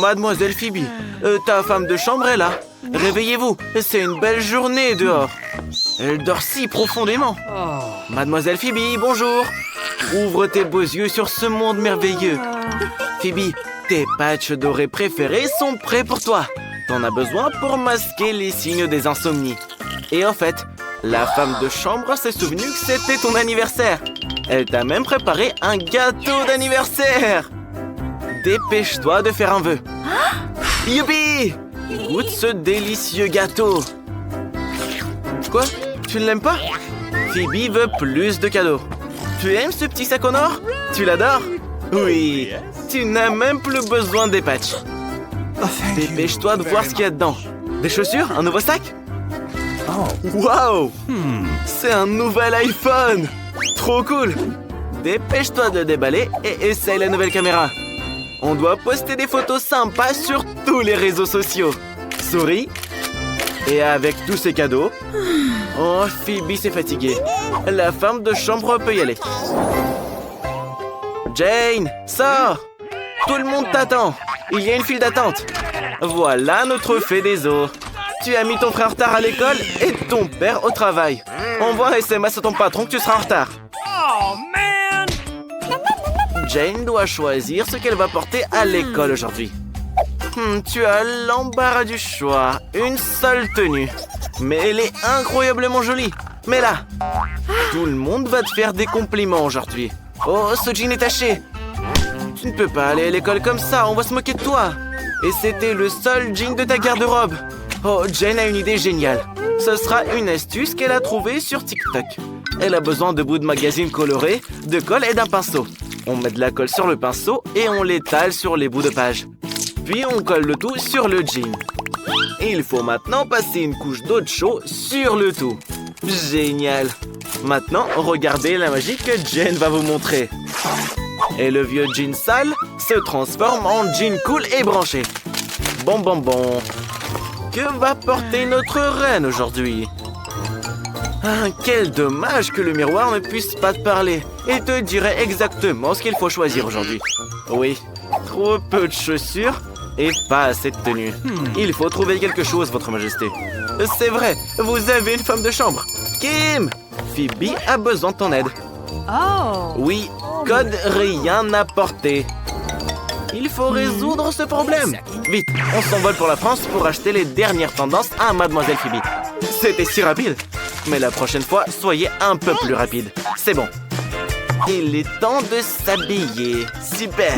Mademoiselle Phoebe, ta femme de chambre est là. Réveillez-vous, c'est une belle journée dehors. Elle dort si profondément. Mademoiselle Phoebe, bonjour. Ouvre tes beaux yeux sur ce monde merveilleux. Phoebe, tes patchs dorés préférés sont prêts pour toi. T'en as besoin pour masquer les signes des insomnies. Et en fait, la femme de chambre s'est souvenue que c'était ton anniversaire. Elle t'a même préparé un gâteau d'anniversaire. Dépêche-toi de faire un vœu. Youpi! Goûte ce délicieux gâteau. Quoi? Tu ne l'aimes pas? Phoebe veut plus de cadeaux. Tu aimes ce petit sac en or? Tu l'adores? Oui. Tu n'as même plus besoin des patchs. Dépêche-toi de voir ce qu'il y a dedans. Des chaussures? Un nouveau sac? Wow! C'est un nouvel iPhone! Trop cool! Dépêche-toi de le déballer et essaye la nouvelle caméra. On doit poster des photos sympas sur tous les réseaux sociaux. Souris. Et avec tous ces cadeaux... Oh, Phoebe s'est fatiguée. La femme de chambre peut y aller. Jane, sors! Tout le monde t'attend. Il y a une file d'attente. Voilà notre fée des eaux. Tu as mis ton frère en retard à l'école et ton père au travail. Envoie un SMS à ton patron que tu seras en retard. Oh, man! Jane doit choisir ce qu'elle va porter à l'école aujourd'hui. Tu as l'embarras du choix. Une seule tenue. Mais elle est incroyablement jolie. Mais là, tout le monde va te faire des compliments aujourd'hui. Oh, ce jean est taché. Tu ne peux pas aller à l'école comme ça, on va se moquer de toi. Et c'était le seul jean de ta garde-robe. Oh, Jane a une idée géniale. Ce sera une astuce qu'elle a trouvée sur TikTok. Elle a besoin de bouts de magazine colorés, de colle et d'un pinceau. On met de la colle sur le pinceau et on l'étale sur les bouts de page. Puis on colle le tout sur le jean. Il faut maintenant passer une couche d'eau de chaud sur le tout. Génial! Maintenant, regardez la magie que Jane va vous montrer. Et le vieux jean sale se transforme en jean cool et branché. Bon. Que va porter notre reine aujourd'hui? Quel dommage que le miroir ne puisse pas te parler et te dirait exactement ce qu'il faut choisir aujourd'hui. Oui, trop peu de chaussures et pas assez de tenue. Il faut trouver quelque chose, votre majesté. C'est vrai, vous avez une femme de chambre. Kim! Phoebe a besoin de ton aide. Oh! Oui, code rien à porter. Il faut résoudre ce problème. Vite, on s'envole pour la France pour acheter les dernières tendances à Mademoiselle Phoebe. C'était si rapide. Mais la prochaine fois, soyez un peu plus rapide. C'est bon. Il est temps de s'habiller. Super.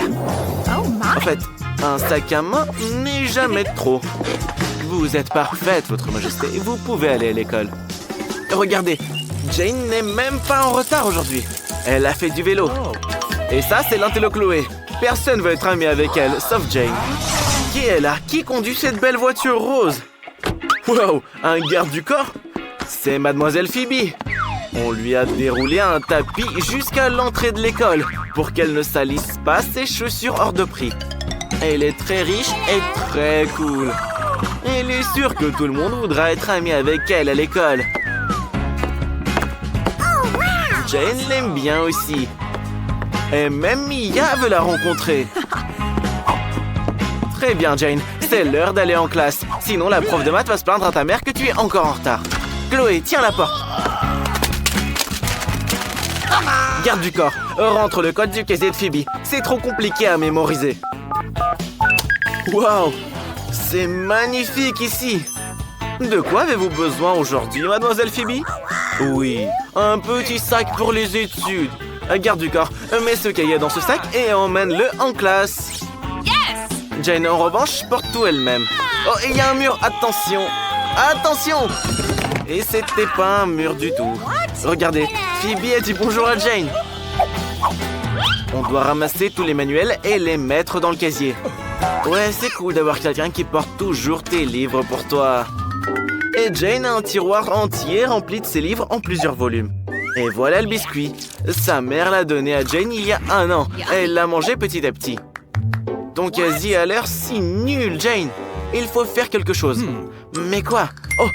En fait, un sac à main n'est jamais trop. Vous êtes parfaite, votre majesté. Vous pouvez aller à l'école. Regardez, Jane n'est même pas en retard aujourd'hui. Elle a fait du vélo. Et ça, c'est l'intello Chloé. Personne veut être ami avec elle, sauf Jane. Qui est là? Qui conduit cette belle voiture rose? Wow, un garde du corps? C'est Mademoiselle Phoebe. On lui a déroulé un tapis jusqu'à l'entrée de l'école pour qu'elle ne salisse pas ses chaussures hors de prix. Elle est très riche et très cool. Elle est sûre que tout le monde voudra être ami avec elle à l'école. Jane l'aime bien aussi. Et même Mia veut la rencontrer. Très bien, Jane. C'est l'heure d'aller en classe. Sinon, la prof de maths va se plaindre à ta mère que tu es encore en retard. Chloé, tiens la porte. Garde du corps. Rentre le code du casier de Phoebe. C'est trop compliqué à mémoriser. Waouh! C'est magnifique ici. De quoi avez-vous besoin aujourd'hui, Mademoiselle Phoebe? Oui, un petit sac pour les études. Garde du corps, mets ce cahier dans ce sac et emmène-le en classe. Yes! Jane, en revanche, porte tout elle-même. Oh, il y a un mur, attention! Attention! Et c'était pas un mur du tout. Regardez, Phoebe a dit bonjour à Jane. On doit ramasser tous les manuels et les mettre dans le casier. Ouais, c'est cool d'avoir quelqu'un qui porte toujours tes livres pour toi. Et Jane a un tiroir entier rempli de ses livres en plusieurs volumes. Et voilà le biscuit. Sa mère l'a donné à Jane il y a 1 an. Elle l'a mangé petit à petit. Ton casier a l'air si nul, Jane. Il faut faire quelque chose. Mais quoi? Oh,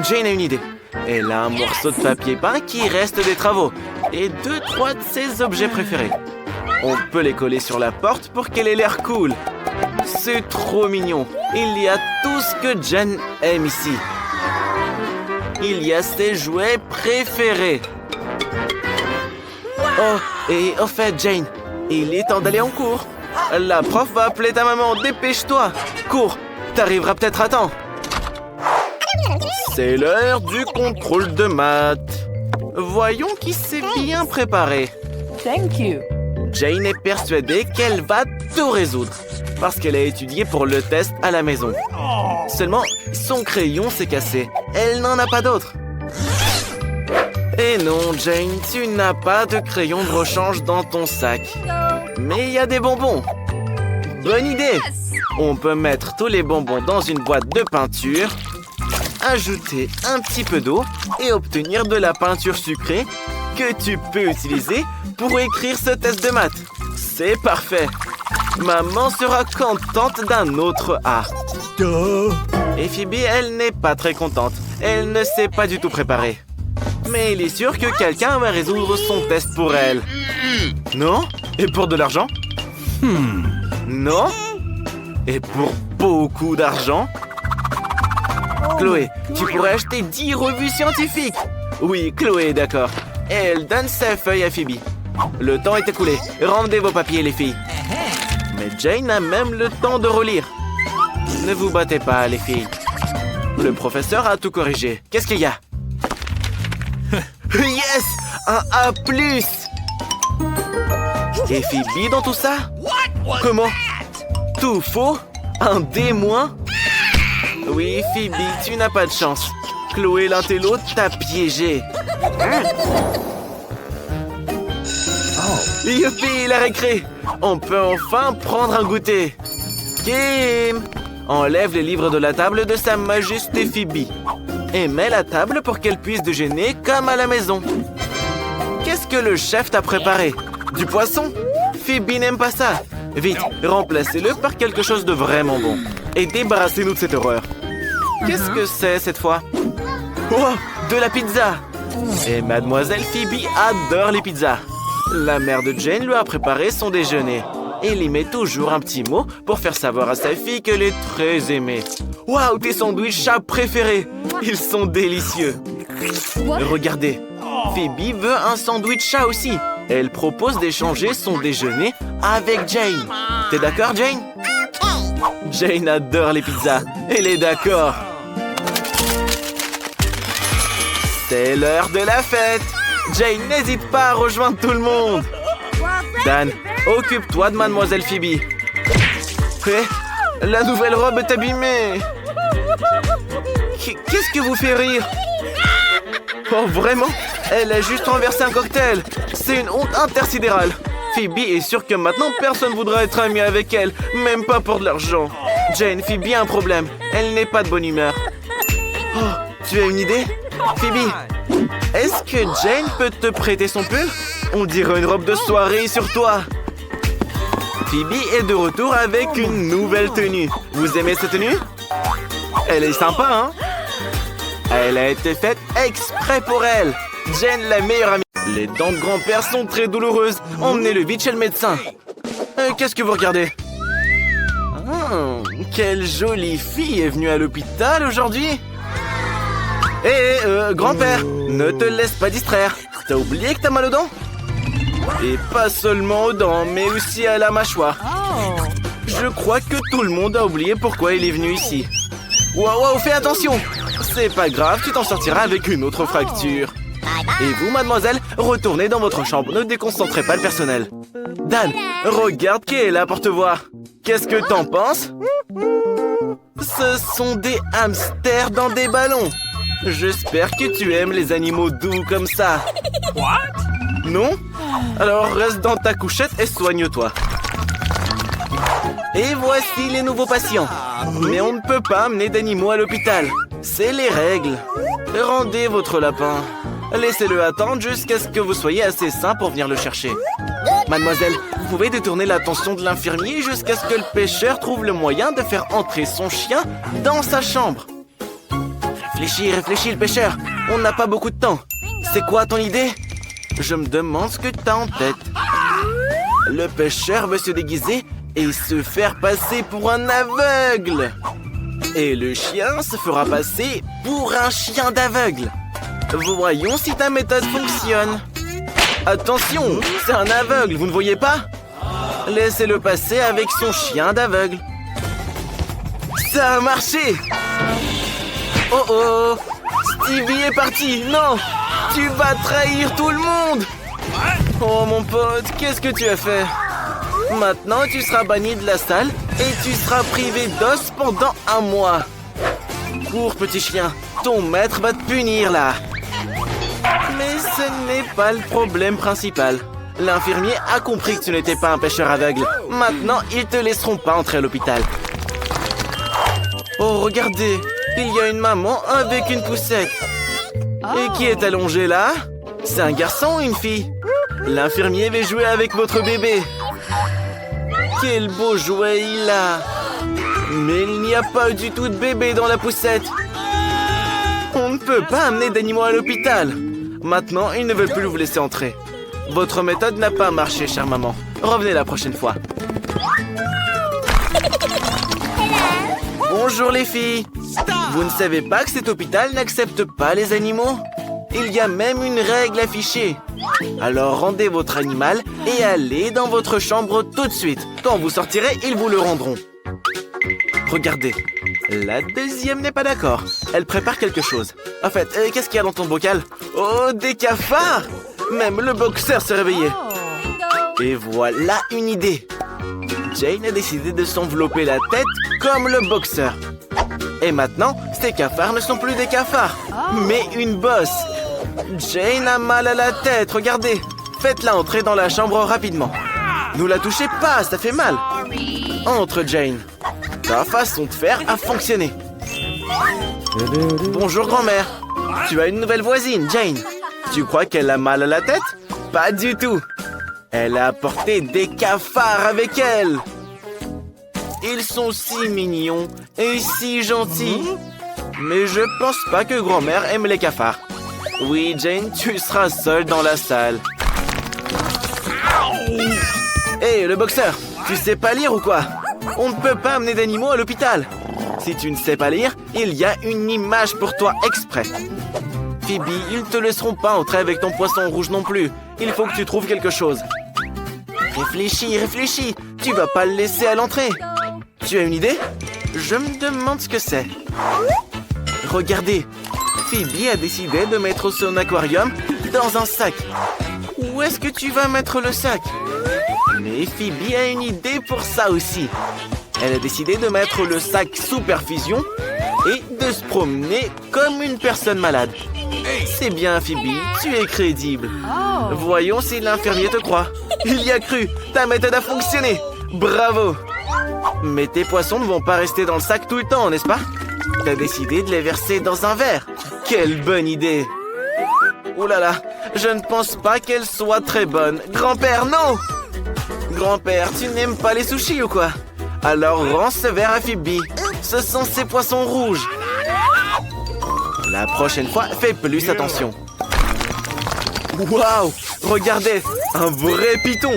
Jane a une idée. Elle a un morceau de papier peint qui reste des travaux. Et 2-3 de ses objets préférés. On peut les coller sur la porte pour qu'elle ait l'air cool. C'est trop mignon. Il y a tout ce que Jen aime ici. Il y a ses jouets préférés. Oh, et au fait, Jane, il est temps d'aller en cours. La prof va appeler ta maman. Dépêche-toi. Cours, t'arriveras peut-être à temps. C'est l'heure du contrôle de maths. Voyons qui s'est bien préparé. Thank you. Jane est persuadée qu'elle va tout résoudre parce qu'elle a étudié pour le test à la maison. Seulement, son crayon s'est cassé. Elle n'en a pas d'autre. Et non, Jane, tu n'as pas de crayon de rechange dans ton sac. Mais il y a des bonbons. Bonne idée! On peut mettre tous les bonbons dans une boîte de peinture, ajouter un petit peu d'eau et obtenir de la peinture sucrée que tu peux utiliser pour écrire ce test de maths. C'est parfait. Maman sera contente d'un autre A. Et Phoebe, elle n'est pas très contente. Elle ne s'est pas du tout préparée. Mais il est sûr que quelqu'un va résoudre son test pour elle. Non? Et pour de l'argent? Non? Et pour beaucoup d'argent? Chloé, tu pourrais acheter 10 revues scientifiques. Oui, Chloé est d'accord. Et elle donne sa feuille à Phoebe. Le temps est écoulé. Rendez vos papiers, les filles. Mais Jane a même le temps de relire. Ne vous battez pas, les filles. Le professeur a tout corrigé. Qu'est-ce qu'il y a? Yes! Un A+! Et Phoebe dans tout ça? Comment? Tout faux? Un D-? Oui, Phoebe, tu n'as pas de chance. Chloé l'intello t'a piégé. Youpi, la récré! On peut enfin prendre un goûter. Kim! Enlève les livres de la table de Sa Majesté Phoebe. Et mets la table pour qu'elle puisse déjeuner comme à la maison. Qu'est-ce que le chef t'a préparé? Du poisson? Phoebe n'aime pas ça. Vite, remplacez-le par quelque chose de vraiment bon. Et débarrassez-nous de cette horreur. Qu'est-ce que c'est cette fois? Oh, de la pizza! Et mademoiselle Phoebe adore les pizzas. La mère de Jane lui a préparé son déjeuner. Et il y met toujours un petit mot pour faire savoir à sa fille qu'elle est très aimée. Waouh, tes sandwichs chat préférés! Ils sont délicieux. Regardez, Phoebe veut un sandwich chat aussi. Elle propose d'échanger son déjeuner avec Jane. T'es d'accord, Jane? Jane adore les pizzas. Elle est d'accord. C'est l'heure de la fête. Jane, n'hésite pas à rejoindre tout le monde. Dan, occupe-toi de mademoiselle Phoebe. La nouvelle robe est abîmée. Qu'est-ce que vous fait rire? Oh, vraiment? Elle a juste renversé un cocktail. C'est une honte intersidérale. Phoebe est sûre que maintenant personne ne voudra être ami avec elle, même pas pour de l'argent. Jane, Phoebe a un problème. Elle n'est pas de bonne humeur. Oh, tu as une idée? Phoebe, est-ce que Jane peut te prêter son pull? On dirait une robe de soirée sur toi. Phoebe est de retour avec une nouvelle tenue. Vous aimez cette tenue? Elle est sympa, hein? Elle a été faite exprès pour elle. Jane, la meilleure amie. Les dents de grand-père sont très douloureuses. Emmenez-le vite chez le médecin. Qu'est-ce que vous regardez? Quelle jolie fille est venue à l'hôpital aujourd'hui. Grand-père, ne te laisse pas distraire. T'as oublié que t'as mal aux dents? Et pas seulement aux dents, mais aussi à la mâchoire. Je crois que tout le monde a oublié pourquoi il est venu ici. Wow, fais attention! C'est pas grave, tu t'en sortiras avec une autre fracture. Et vous, mademoiselle, retournez dans votre chambre. Ne déconcentrez pas le personnel. Dan, regarde qui est là pour te voir. Qu'est-ce que t'en penses? Ce sont des hamsters dans des ballons. J'espère que tu aimes les animaux doux comme ça. What? Non? Alors reste dans ta couchette et soigne-toi. Et voici les nouveaux patients. Mais on ne peut pas amener d'animaux à l'hôpital. C'est les règles. Rendez votre lapin. Laissez-le attendre jusqu'à ce que vous soyez assez sain pour venir le chercher. Mademoiselle, vous pouvez détourner l'attention de l'infirmier jusqu'à ce que le pêcheur trouve le moyen de faire entrer son chien dans sa chambre. Réfléchis, le pêcheur. On n'a pas beaucoup de temps. C'est quoi ton idée? Je me demande ce que t'as en tête. Le pêcheur veut se déguiser et se faire passer pour un aveugle. Et le chien se fera passer pour un chien d'aveugle. Voyons si ta méthode fonctionne. Attention, c'est un aveugle, vous ne voyez pas? Laissez-le passer avec son chien d'aveugle. Ça a marché! Oh oh! Stevie est parti! Non! Tu vas trahir tout le monde! Oh mon pote, qu'est-ce que tu as fait? Maintenant, tu seras banni de la salle et tu seras privé d'os pendant 1 mois. Cours, petit chien, ton maître va te punir là. Mais ce n'est pas le problème principal. L'infirmier a compris que tu n'étais pas un pêcheur aveugle. Maintenant, ils te laisseront pas entrer à l'hôpital. Oh, regardez, il y a une maman avec une poussette. Et qui est allongée là? C'est un garçon ou une fille? L'infirmier veut jouer avec votre bébé. Quel beau jouet il a! Mais il n'y a pas du tout de bébé dans la poussette. On ne peut pas amener d'animaux à l'hôpital. Maintenant, ils ne veulent plus vous laisser entrer. Votre méthode n'a pas marché, chère maman. Revenez la prochaine fois. Bonjour les filles. Vous ne savez pas que cet hôpital n'accepte pas les animaux? Il y a même une règle affichée. Alors rendez votre animal et allez dans votre chambre tout de suite. Quand vous sortirez, ils vous le rendront. Regardez, la deuxième n'est pas d'accord. Elle prépare quelque chose. En fait, qu'est-ce qu'il y a dans ton bocal? Oh, des cafards! Même le boxeur s'est réveillé. Et voilà une idée. Jane a décidé de s'envelopper la tête comme le boxeur. Et maintenant, ces cafards ne sont plus des cafards, mais une bosse. Jane a mal à la tête, regardez. Faites-la entrer dans la chambre rapidement. Ne la touchez pas, ça fait mal. Entre, Jane. Ta façon de faire a fonctionné. Bonjour, grand-mère. Tu as une nouvelle voisine, Jane. Tu crois qu'elle a mal à la tête? Pas du tout. Elle a apporté des cafards avec elle. Ils sont si mignons et si gentils. Mais je pense pas que grand-mère aime les cafards. Oui, Jane, tu seras seule dans la salle. Hé, le boxeur, tu sais pas lire ou quoi? On ne peut pas amener d'animaux à l'hôpital. Si tu ne sais pas lire, il y a une image pour toi exprès. Phoebe, ils ne te laisseront pas entrer avec ton poisson rouge non plus. Il faut que tu trouves quelque chose. Réfléchis, réfléchis. Tu vas pas le laisser à l'entrée. Tu as une idée? Je me demande ce que c'est. Regardez. Phoebe a décidé de mettre son aquarium dans un sac. Où est-ce que tu vas mettre le sac? Mais Phoebe a une idée pour ça aussi. Elle a décidé de mettre le sac sous perfusion et de se promener comme une personne malade. C'est bien, Phoebe, tu es crédible. Voyons si l'infirmier te croit. Il y a cru, ta méthode a fonctionné. Bravo. Mais tes poissons ne vont pas rester dans le sac tout le temps, n'est-ce pas? T'as décidé de les verser dans un verre. Quelle bonne idée. Oh là là, je ne pense pas qu'elle soit très bonne. Grand-père, non! Grand-père, tu n'aimes pas les sushis ou quoi? Alors rends ce verre à Phoebe. Ce sont ces poissons rouges. La prochaine fois, fais plus attention. Waouh! Regardez, un vrai python.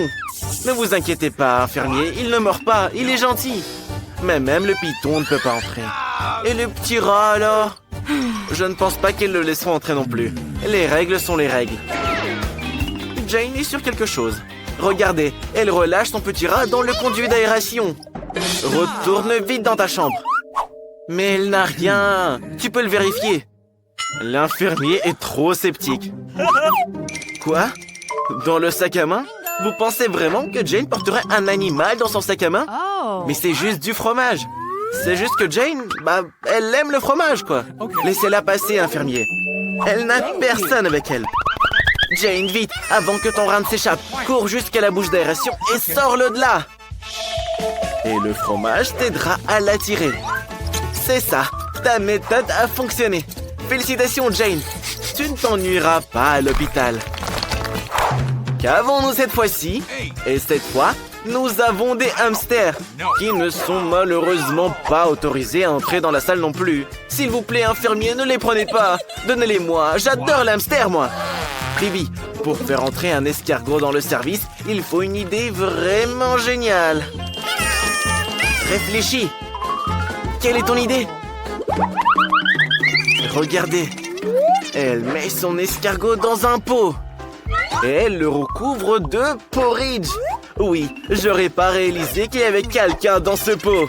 Ne vous inquiétez pas, infirmier, il ne meurt pas, il est gentil. Mais même le python ne peut pas entrer. Et le petit rat alors? Je ne pense pas qu'ils le laisseront entrer non plus. Les règles sont les règles. Jane est sur quelque chose. Regardez, elle relâche son petit rat dans le conduit d'aération. Retourne vite dans ta chambre. Mais elle n'a rien. Tu peux le vérifier. L'infirmier est trop sceptique. Quoi? Dans le sac à main? Vous pensez vraiment que Jane porterait un animal dans son sac à main? Mais c'est juste du fromage. C'est juste que Jane, elle aime le fromage, quoi. Laissez-la passer, infirmier. Elle n'a personne avec elle. Jane, vite, avant que ton rein ne s'échappe. Cours jusqu'à la bouche d'aération et sors-le de là. Et le fromage t'aidera à l'attirer. C'est ça, ta méthode a fonctionné. Félicitations, Jane. Tu ne t'ennuieras pas à l'hôpital. Qu'avons-nous cette fois-ci? Et cette fois, nous avons des hamsters qui ne sont malheureusement pas autorisés à entrer dans la salle non plus. S'il vous plaît, infirmier, ne les prenez pas. Donnez-les-moi. J'adore l'hamster, moi. Phoebe, pour faire entrer un escargot dans le service, il faut une idée vraiment géniale. Réfléchis. Quelle est ton idée? Regardez. Elle met son escargot dans un pot. Et elle le recouvre de porridge. Oui, j'aurais pas réalisé qu'il y avait quelqu'un dans ce pot.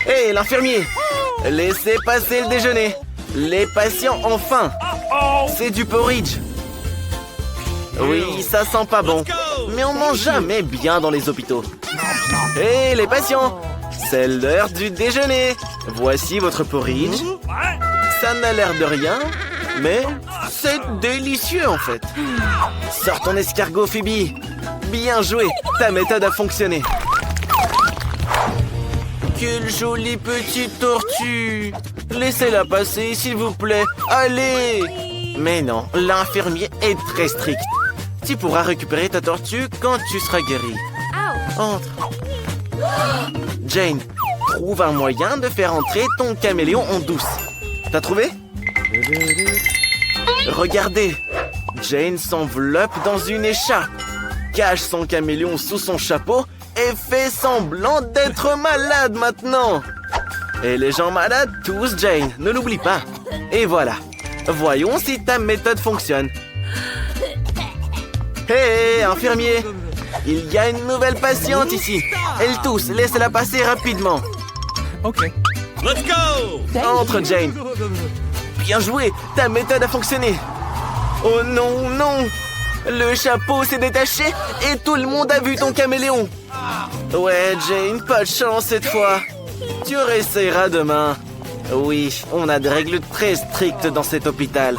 Hé, l'infirmier! Laissez passer le déjeuner. Les patients ont faim. C'est du porridge. Oui, ça sent pas bon. Mais on mange jamais bien dans les hôpitaux. Hé, les patients! C'est l'heure du déjeuner. Voici votre porridge. Ça n'a l'air de rien, mais c'est délicieux en fait. Sors ton escargot, Phoebe. Bien joué, ta méthode a fonctionné. Quelle jolie petite tortue. Laissez-la passer, s'il vous plaît. Allez! Mais non, l'infirmier est très strict. Tu pourras récupérer ta tortue quand tu seras guéri. Entre. Jane, trouve un moyen de faire entrer ton caméléon en douce. T'as trouvé? Regardez, Jane s'enveloppe dans une écharpe, cache son caméléon sous son chapeau et fait semblant d'être malade maintenant. Et les gens malades toussent Jane, ne l'oublie pas. Et voilà, voyons si ta méthode fonctionne. Hé, infirmier, il y a une nouvelle patiente ici. Elle tousse, laisse-la passer rapidement. Ok. Let's go! Entre, Jane. Bien joué, ta méthode a fonctionné. Oh non, non. Le chapeau s'est détaché et tout le monde a vu ton caméléon. Ouais, Jane, pas de chance cette fois. Tu réessayeras demain. Oui, on a des règles très strictes dans cet hôpital.